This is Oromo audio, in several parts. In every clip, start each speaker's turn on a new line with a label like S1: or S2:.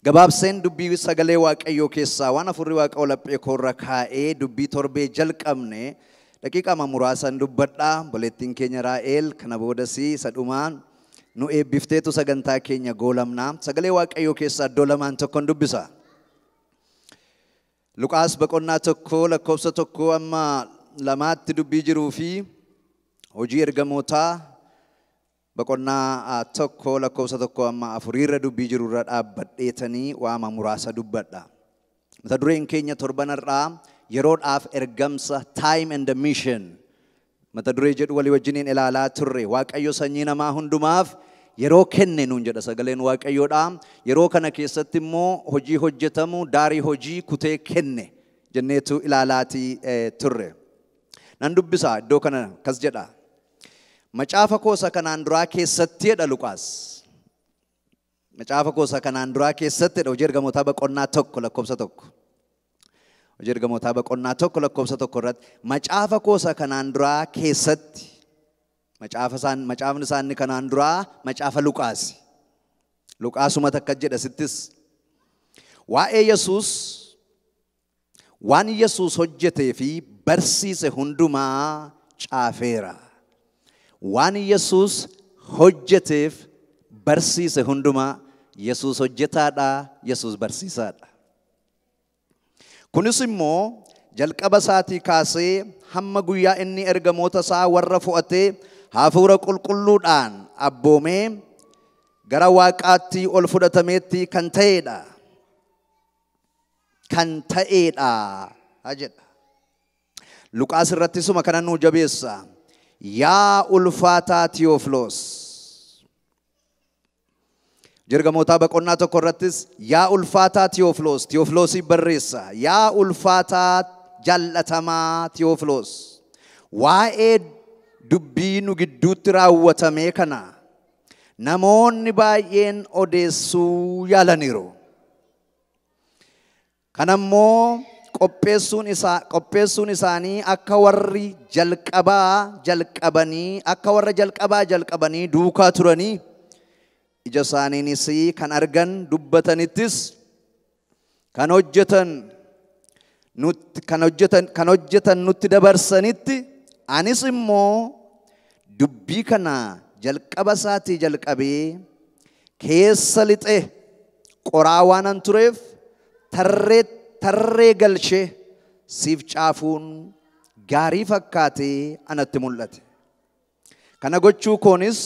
S1: Gabaabseen dubbii sagalee waaqayyoo keessaa waan afurri waaqa olaphee koorra kaa'ee dubbii torbee jalqabne daqiiqaa muraasan dubbadhaa. Boleettiin keenya Raa'el kana boodasii sadhumaan nu eebbifteetu sagantaa keenya goolamnaa. Sagalee waaqayyoo keessaa iddoo lamaan tokkoon dubbisa. Luqaas boqonnaa tokko lakkoofsa tokko amma lamaatti dubbii jiruu fi hojii ergamootaa boqonnaa tokko lakkoofsa tokko amma afuriirra dubbii jirurra dhaabbadheetanii waama muraasa dubbadha. Mata dureen keenya torbanarraa yeroodhaaf ergamsa time and the mission mata duree jedhu walii wajjiniin ilaalaa turre. Waaqayyo sanyii namaa hundumaaf yeroo kenne nuun jedha sagaleen waaqayyoodha. Yeroo kana keessatti immoo hojii hojjetamu daarii hojii kutee kenne jenneetu ilaalaatii turre. Nan dubbisa iddoo kana kas jedha. Macaafa koosa kanaan duraa keessatti jedha Luqaas. Macaafa koosa kanaan duraa keessatti hojii ergamootaa boqonnaa tokko lakkoofsa tokko. Hojii ergamootaa boqonnaa tokko lakkoofsa tokko irratti macaafa koosa kanaan duraa keessatti macaafni isaanii kanaan duraa macaafa Luqaasi. Luqaasuma takka jedha sittis. Waa'ee Yesuus waan Yesuus hojjetee fi barsiise hundumaa caafeera. Waan Yesuus hojjeteef barsiise hundumaa Yesuus hojjetaadha, Yesuus barsiisaadha. Kunis immoo jalqaba isaatii kaasee hamma guyyaa inni ergamoota isaa warra fo'atee hafuura qulqulluudhaan abboomee gara waaqaatti ol fudhatameetti kan ta'eedha. Kan ta'eedha jedha. Luqaas irratti suma kana nuu jabeessa. Yaa ulfaataa Tewofilos. Ergamootaa boqonnaa tokko irrattis yaa ulfaataa Tewofilos. Tewofiloosii barreessa. Yaa ulfaataa jaallatamaa Tewofilos. Waa'ee dubbii nu gidduutti raawwatamee kana namoonni baay'een odeessuu yaalaniiru. Kanammoo qopheessuun isaanii akka warra jalqabaa jalqabanii duukaa turanii ija isaaniinis kan argan dubbatanittis kan hojjetan nutti dabarsanitti anis immoo dubbii kana jalqaba isaatii jalqabee keessa lixee qoraa waanan tureef tarree galchee siif caafuun gaarii fakkaatee anatti mul'ate. Kana gochuu koonis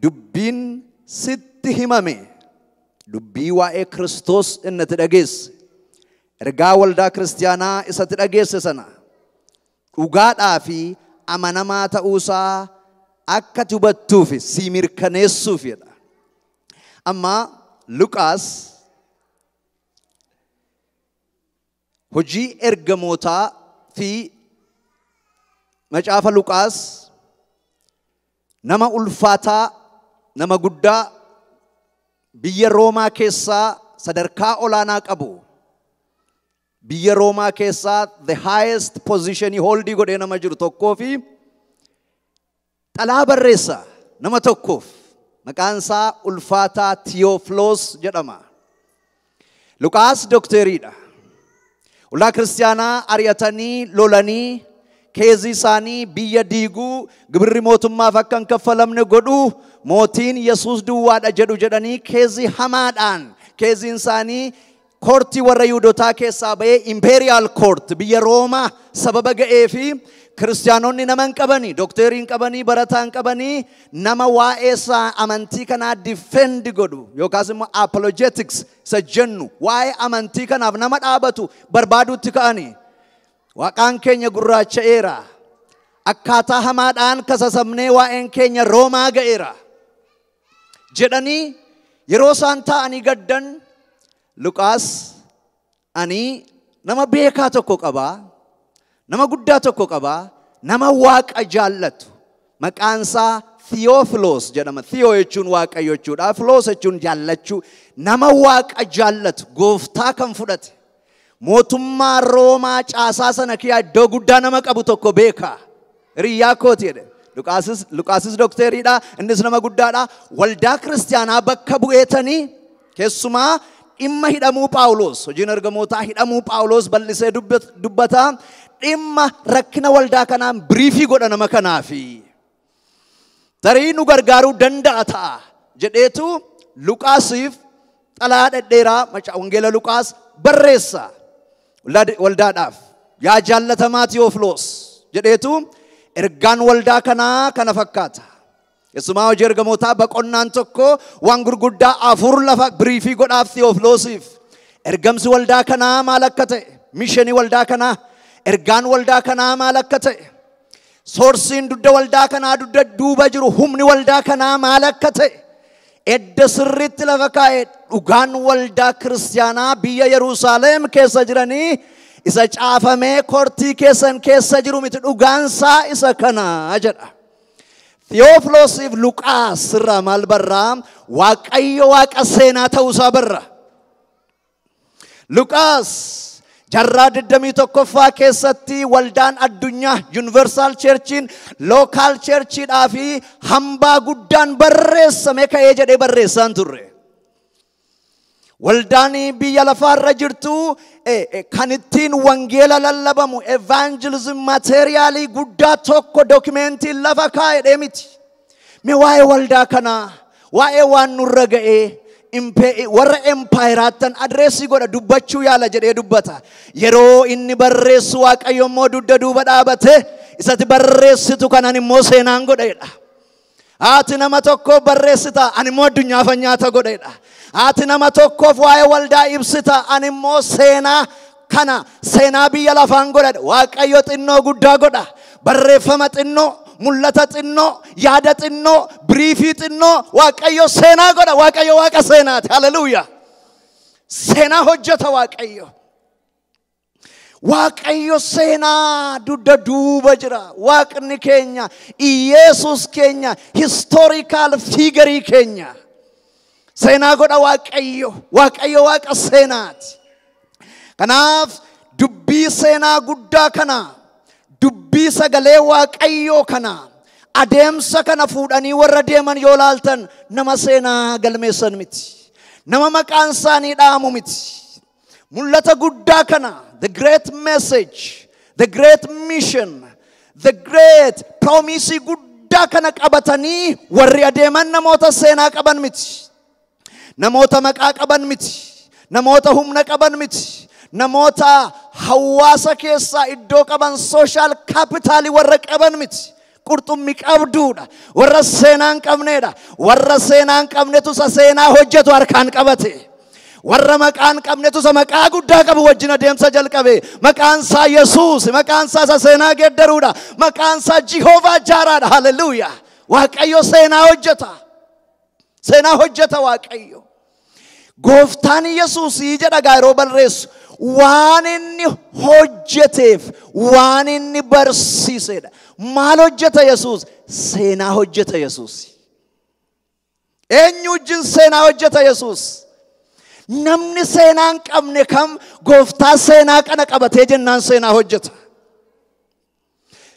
S1: dubbiin sitti himame, dubbii waa'ee Kiristoos inni ati dhageesse, ergaa waldaa kiristaanaa isatti dhageesse sana dhugaadhaa fi amanamaa ta'uusaa akka hubattuuf si mirkaneessuufidha. Amma Luqaas hojii ergamootaa fi macaafa Luqaas nama ulfaataa, nama guddaa biyya Roomaa keessaa sadarkaa olaanaa qabu. Biyya Roomaa keessaa the highest position holdii godhee nama jiru tokkoo fi xalaa barreessa nama tokkoof maqaan isaa ulfaataa Tewofilos jedhama. Luqaas doktoriidha. Waldaa kiristaanaa ari'atanii lolanii keezii isaanii biyya diiguu gibirri mootummaaf akka hin kaffalamne godhuu mootiin Yesuus duwwaadha jedhanii keezii hamaadhaan keeziin isaanii koortii warra Yihuudootaa keessaa ba'ee imperial court biyya Roomaa sababa ga'ee fi kiristaanonni nama hin qabanii, dookterii hin qabanii, barataa hin qabanii, nama waa'ee isaa amantii kanaa defend godhu yookaas immoo apologetics isa jennu waa'ee amantii kanaaf nama dhaabatu barbaaduutti ka'anii. Waaqaan keenya gurraacha'eera. Akkaataa hamaadhaan kasasamnee waa'een keenya Roomaa ga'eera jedhanii yeroo isaan taa'anii gaddan Luqaas ani nama beekaa tokko qabaa, nama guddaa tokko qabaa, nama waaqa jaallatu maqaan isaa Tewofilos jedhama. Theo jechuun waaqayyo jechuudha. Filos jechuun jaallachuu. Nama waaqa jaallatu gooftaa kan fudhate mootummaa Roomaa caasaa sana kiyaa iddoo guddaa nama qabu tokko beekaa. Hiriyaa kooti jedhe. Luqaasis doktoriidha. Innis nama guddaadha. Waldaa kiristaanaa bakka bu'eetanii keessumaa dhimma hidhamuu Phaawulos hojiin ergamootaa hidhamuu Phaawulos bal'isee dubbata dhimma rakkina waldaa kanaan biriifii godha nama kanaafi tarii nu gargaaruu danda'a ta'a jedheetu Luqaasiif xalayaa dhedheeraa macaafa wangeela Luqaas barreessa waldaadhaaf yaa jaallatamaa Tiyoofiloos jedheetu ergaan waldaa kanaa kana fakkaata. Keessumaa hojii ergamootaa boqonnaan tokko waan gurguddaa afur lafa biriifii godhaaf Tiyoofiloosiif ergamsi waldaa kanaa maal akka ta'e mishinii waldaa kanaa ergaan waldaa kanaa maal akka ta'e soorsiin dudda waldaa kanaa dudda duuba jiru humni waldaa kanaa maal akka ta'e edda sirriitti lafa kaa'e dhugaan waldaa kiristaanaa biyya Yerusaalem keessa jiranii isa caafamee kortii keessan keessa jiru miti dhugaansaa isa kana jedha. Tiyoofiloosiif Luqaas irraa maal barraa Waaqayyo waaqa seenaa ta'uusaa barra. Luqaas jarraa 21ffaa keessatti waldaan addunyaa Universal Churchiin Local Churchiidhaa fi hambaa guddaan barreessame ka'ee jedhee barreessaan turre. Waldaan biyya lafaarra jirtu kan ittiin wangeela lallabamu evangelism materiaalii guddaa tokko dokumentii lafa kaa'ee miti. Mee waa'ee waldaa kanaa waa'ee waan nurra ga'ee warra empayiraattan adreesii godha dubbachuu yaala jedhee dubbata. Yeroo inni barreessu Waaqayyo immoo dugda duuba dhaabate isatti barreessitu kanan immoo seenaan godheedha. Haati nama tokko barreessita ani immoo addunyaaf nyaata godheedha. Haati nama tokkoof waa'ee waldaa ibsita ani immoo seenaa kana seenaa biyya lafaan godhadha. Waaqayyo xinnoo guddaa godha. Barreeffama xinnoo mul'ata xinnoo yaada xinnoo biriifii xinnoo Waaqayyo seenaa godha. Waaqayyo waaqa seenaati. Haleluuyaa. Seenaa hojjeta Waaqayyo. Waaqayyo seenaa dugda duuba jira. Waaqni keenya Iyeesus keenya historical figure keenya seenaa godha Waaqayyo. Waaqayyo waaqa seenaati. Kanaaf dubbii seenaa guddaa kana dubbii sagalee Waaqayyo kana adeemsa kana fuudhanii warra deeman yoo laaltan nama seenaa galmeessan miti. Nama maqaan isaanii dhaamu miti. Mul'ata guddaa kana the great message, the great mission, the great promise guddaa kana qabatanii warri adeeman namoota seenaa qaban miti. Namoota maqaa qaban miti. Namoota humna qaban miti. Namoota hawaasa keessaa iddoo qaban social capital warra qaban miti. Qurxummii qabduudha. Warra seenaan qabneedha. Warra seenaan qabnetu isa seenaa hojjetu harkaan qabate. Warra maqaan qabnetu isa maqaa guddaa qabu wajjin adeemsa jalqabe. Maqaan isaa Yesuus, maqaan isaa isa seenaa geeddaruudha. Maqaan isaa Jihoovaa jaaraadha. Haleluuyaa. Waaqayyo seenaa hojjeta. Seenaa hojjeta Waaqayyo. Gooftaan Yesuus jedha yeroo barreessu waan inni hojjeteef waan inni barsiisedha. Maal hojjeta Yesuus? Seenaa hojjeta Yesuus. Eenyu wajjin seenaa hojjeta Yesuus? Namni seenaa hin qabne kam gooftaa seenaa kana qabatee jennaan seenaa hojjeta.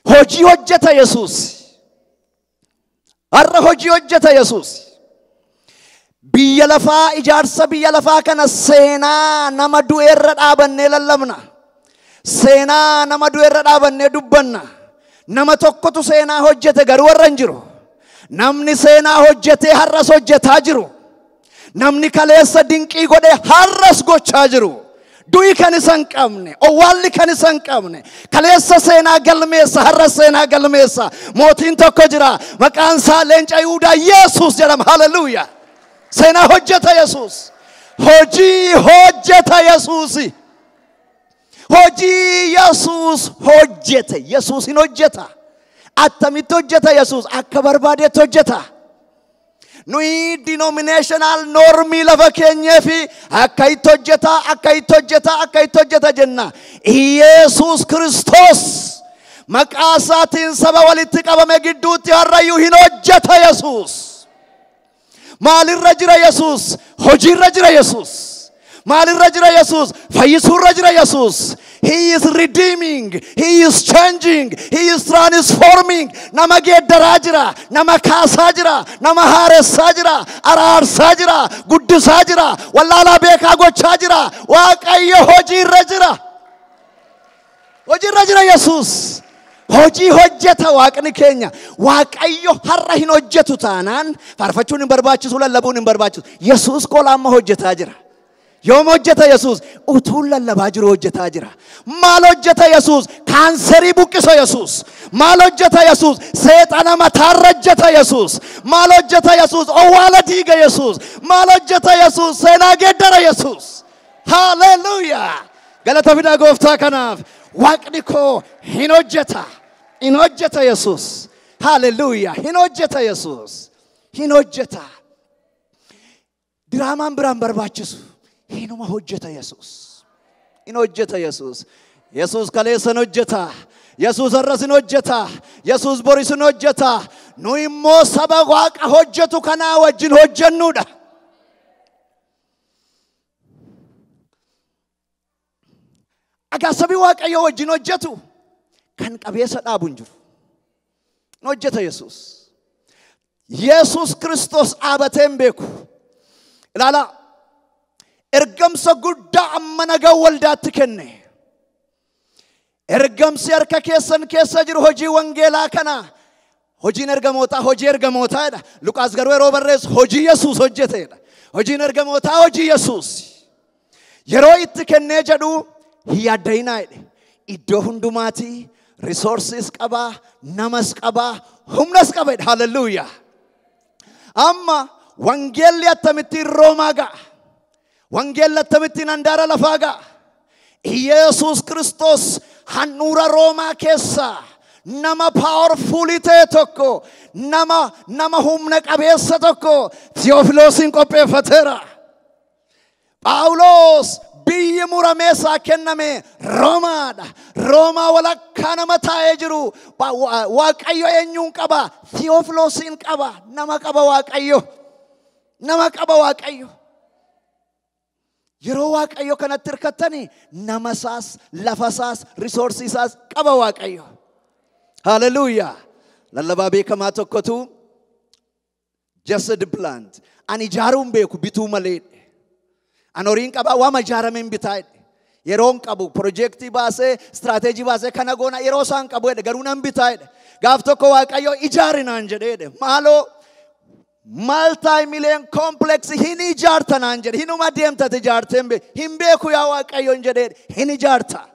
S1: Hojii hojjeta Yesuus. Har'a hojii hojjeta Yesuus. Biyya lafaa ijaarsa biyya lafaa kana seenaa nama du'eerra dhaabannee lallabna. Seenaa nama du'eerra dhaabannee dubbanna. Nama tokkotu seenaa hojjete garuu warra hin jiru. Namni seenaa hojjetee har'as hojjetaa jiru. Namni kaleessa dinqii godhee har'as gochaa jiru. Du'i kan isa hin qabne, owwaalli kan isa hin qabne. Kaleessa seenaa galmeessa, har'as seenaa galmeessa. Mootiin tokko jira. Maqaan isaa Leenca Yihuudaa Yesuus jedhama. Haleluuyaa. Seenaa hojjeta Yesuus. Hojii hojjeta Yesuus. Hojii Yesuus hojjete. Yesuus hin hojjeta. Attamitti hojjeta Yesuus? Akka barbaadetti hojjeta. Nui denominational normii lafa keenyee fi akka itti hojjeta jenna. Yesuus Kiristoos maqaa isaatiin saba walitti qabame gidduutti har'ayyuu hin hojjeta Yesuus. Maalirra jira Yesuus? Hojiirra jira Yesuus. Maalirra jira Yesuus? Fayyisuurra jira Yesuus. He is redeeming. He is changing. He is transforming. Nama geeddaraa jira. Nama kaasaa jira. Nama haaressaa jira. Araarsaa jira. Guddisaa jira. Wallaalaa beekaa gochaa jira. Waaqayyo hojiirra jira. Hojiirra jira Yesuus. Hojii hojjeta waaqni keenya. Waaqayyo har'a hin hojjetu taanaan faarfachuun hin barbaachisu, lallabuun hin barbaachisu. Yesuus qola amma hojjetaa jira. Yoom hojjeta Yesuus? Utuu lallabaa jiru hojjetaa jira. Maal hojjeta Yesuus? Kaanserii buqqisa Yesuus. Maal hojjeta Yesuus? Seexana mataarra hojjeta Yesuus. Maal hojjeta Yesuus? Owwaala diiga Yesuus. Maal hojjeta Yesuus? Seenaa geeddara Yesuus. Hallelujah. Galata fidaa gooftaa kanaaf. Waaqni koo hin hojjeta. Hin hojjeta Yesuus. Hallelujah. Hin hojjeta Yesuus. Hin hojjeta. Diraamaan biraan barbaachisu. Hinuma hojjeta Yesuus. Hin hojjeta Yesuus. Yesuus kaleessa hojjeta. Yesuus har'as hojjeta. Yesuus boris hojjeta. Nu immoo saba Waaqa hojjetu kanaa wajjin hojjennuudha. Agaa sabi Waaqayyo wajjin hojjetu kan qabeessa dhaabu hin jiru. Hojjeta Yesuus. Yesuus Kiristoos dhaabatee hin beeku. Ilaala. Ergamsa guddaa amma nagaa waldaatti kenne. Ergamsi harka keessan keessa jiru hojii wangeelaa kana. Hojiin ergamootaa hojii ergamootaadha. Luqaas garuu yeroo barreessu hojii Yesuus hojjeteedha. Hojiin ergamootaa hojii Yesuus. Yeroo itti kennee jedhu hin yaadda'inaa jedhe. Iddoo hundumaatti resources qaba, namas qaba, humnas qaba. Hallelujah. Amma wangeelli attamitti Roomaa ga'a. Wangel attamitti handaara lafaa ga'a. Yesuus Kiristoos handhuura Roomaa keessa nama powerful ta'e tokko, nama humna qabeessa tokko Theophiloosin qopheeffateera. Phaawulos biyyi murameessaa kenname Roomaadha. Roomaa walakkaa nama taa'ee jiru. Waaqayyo eenyuun qaba? Theophiloosin qaba. Nama qaba Waaqayyo. Nama qaba Waaqayyo. Yeroo Waaqayyo kanatti hirkattanii namasaas, lafasaas, resourcesaas qaba Waaqayyo. Hallelujah. Lallabaa beekamaa tokkotu Jesse Plant. Ani ijaaruun beeku bituu malee. Ani horiin qaba waama ijaarameen bitaa. Yeroon qabu projektii baasee, strateejii baasee kana goona yeroo isaan qabu garuu nan bitaa. Gaaf tokko Waaqayyo ijaarinaan jedhee maaloo multi-million complex hin ijaartanaan jedhe. Hinuma deemtate ijaarteen hin beeku yaa Waaqayyoon jedhee hin ijaarta.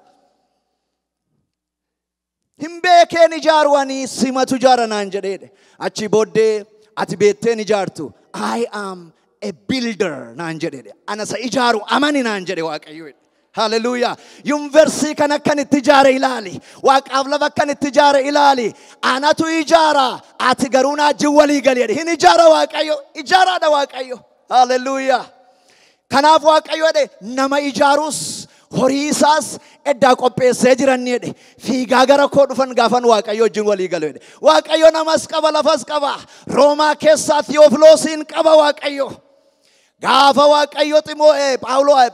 S1: Hin beekeen ijaaruwanii simatu ijaaranaan jedhee achi booddee ati beetteen ijaartu. I am a builder naan jedhee. Anasa ijaaru amani naan jedhe Waaqayyo. Hallelujah. University kana kan itti ijaare ilaali. Waaqaaf lafa kan itti ijaare ilaali. Anatu ijaara. Ati garuu na jiwwalii galee. Hin ijaara Waaqayyo. Ijaaraadha Waaqayyo. Hallelujah. Kanaaf Waaqayyo jedhe nama ijaarus horii isaas eddaa qopheessee jiran jedhe. Fiigaa gara koo dhufan gaafan Waaqayyo wajjin walii galee jedhe. Waaqayyo namas qaba lafas qaba. Roomaa keessaa Theophiloosin qaba Waaqayyo. Gaafa Waaqayyo Phaawulos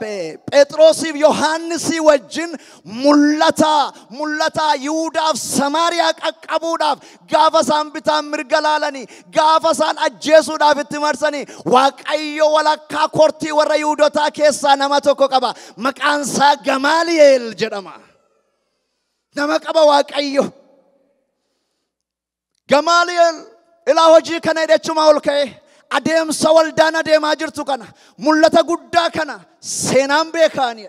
S1: Phexrosiif Yohaannisi wajjin mul'ata Yihuudaaf Samaariyaa qaqqabuudhaaf gaafa isaan bitaan mirga laalanii gaafa isaan ajjeesuudhaaf itti marsanii Waaqayyo walakkaa kortii warra Yihuudotaa keessaa nama tokko qaba. Maqaan isaa Gamaaliyeel jedhama. Nama qaba Waaqayyo. Gamaaliyeel ilaa hojii kana hidhachuma ol ka'e. Adeemsa waldaan adeemaa jirtu kana mul'ata guddaa kana seenaan beekaani.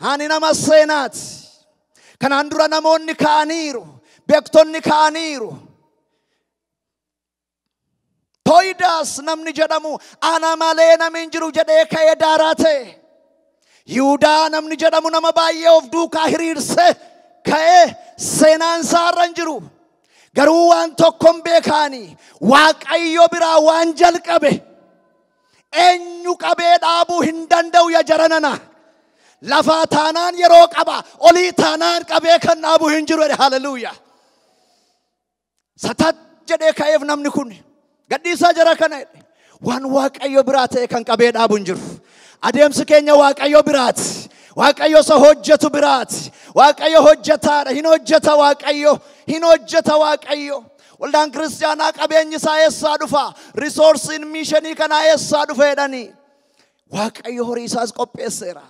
S1: Ani nama seenaati. Kanaan dura namoonni ka'aniiru. Beektonni ka'aniiru. Toidaas namni jedhamu ana malee namni hin jiru jedhee ka'ee daaraa ta'e. Yihuudaa namni jedhamu nama baay'ee of duukaa hiriirse ka'ee seenaan isaarra hin jiru. Garuu waan tokkoon beekaani Waaqayyo biraa waan jalqabe eenyu qabee dhaabuu hin danda'u ya jaranana. Lafaa taanaan yeroo qaba olii taanaan qabee kan dhaabuu hin jiru. Hallelujah. Satat jedhee ka'eef namni kun gadhiisaa jara kana waan Waaqayyo biraa ta'e kan qabee dhaabuu hin jiru. Adeemsi keenya Waaqayyo biraati. Waaqayyo isa hojjetu biraati. waaqayyo hojjetaadha hin hojjeta waaqayyo hin hojjeta waaqayyo waldaan kiristaanaa qabeenyi isaa eessaa dhufa resourcein missionii kana eessaa dhufa jedhanii waaqayyo horii isaas qopheesseera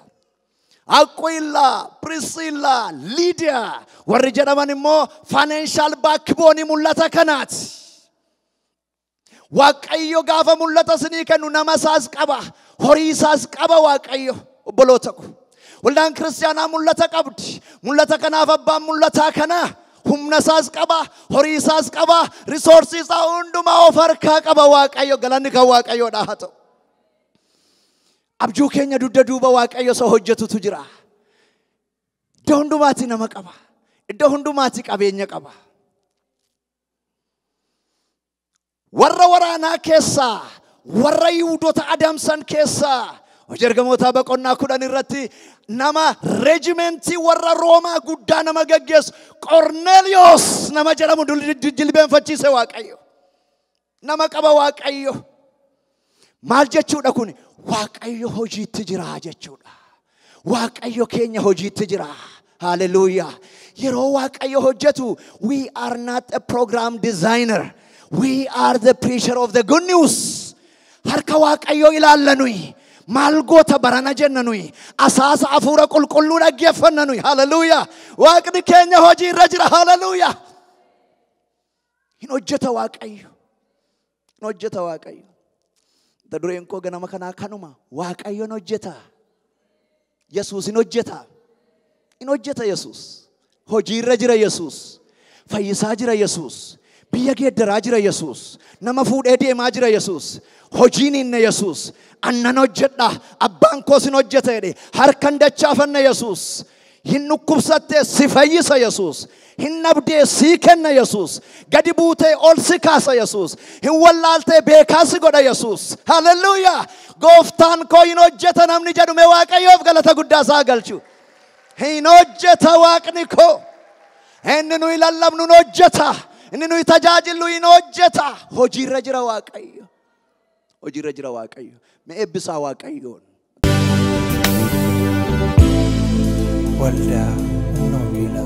S1: Aquila, Priscilla, Lydia warri jedhaman immoo financial backbone mul'ata kanaati waaqayyo gaafa mul'ata sinii kennu nama isaas qaba horii isaas qaba waaqayyo obboloota ko waldaan kiristaanaa mul'ata qabdi mul'ata kanaaf abbaan mul'ataa kana humna isaas qaba horii isaas qaba resources isaa hundumaa of harkaa qaba waaqayyo galanni kan waaqayyoodha haa ta'u abjuu keenya dudda duuba waaqayyo isa hojjetutu jira iddoo hundumaatti nama qaba iddoo hundumaatti qabeenya qaba warra waraanaa keessaa warra Yihuudoota adamsan keessaa Ergamoota boqonnaa 10 irratti nama regimentii warra Roomaa guddaa nama gaggeessu Qorneeliyoos nama jedhamu jilbeenfachiise waaqayyo nama qaba waaqayyo maal jechuudha kun waaqayyo hojiitti jira jechuudha waaqayyo keenya hojiitti jira hallelujah yeroo waaqayyo hojjetu we are not a program designer we are the preacher of the good news harka waaqayyo ilaallanui malgoota barana jennanui asaasa afuura qulqulluu dhaggeeffannanui hallelujah waaqni keenya hojii irra jira hallelujah hin hojjeta waaqayyo Dadureen koo ganama kanaa kanuma waaqayyoon hojjeta Yesuus hin hojjeta Yesuus hojii irra jira Yesuus fayyisaa jira Yesuus biyya geeddaraa jira Yesuus nama fuudhee deemaa jira Yesuus hojiin inni Yesuus annan hojjedha abbaan koos hin hojjeta jedhe harkan dachaafanna Yesuus hin dhukkubsatte si fayyisa Yesuus hin nabdee si kenna Yesuus gadi buutee ol si kaasa Yesuus hin wallaaltee beekaa si godha Yesuus hallelujah gooftaan koo hin hojjeta namni jedhume waaqayyoof galata guddaa isaa galchu hin hojjeta waaqni koo inni nuyi lallabnu hin hojjeta inni nuyi tajaajillu hin hojjeta hojiirra jira waaqayyo mee eebbisaa waaqayyoon
S2: Waldaa Noogila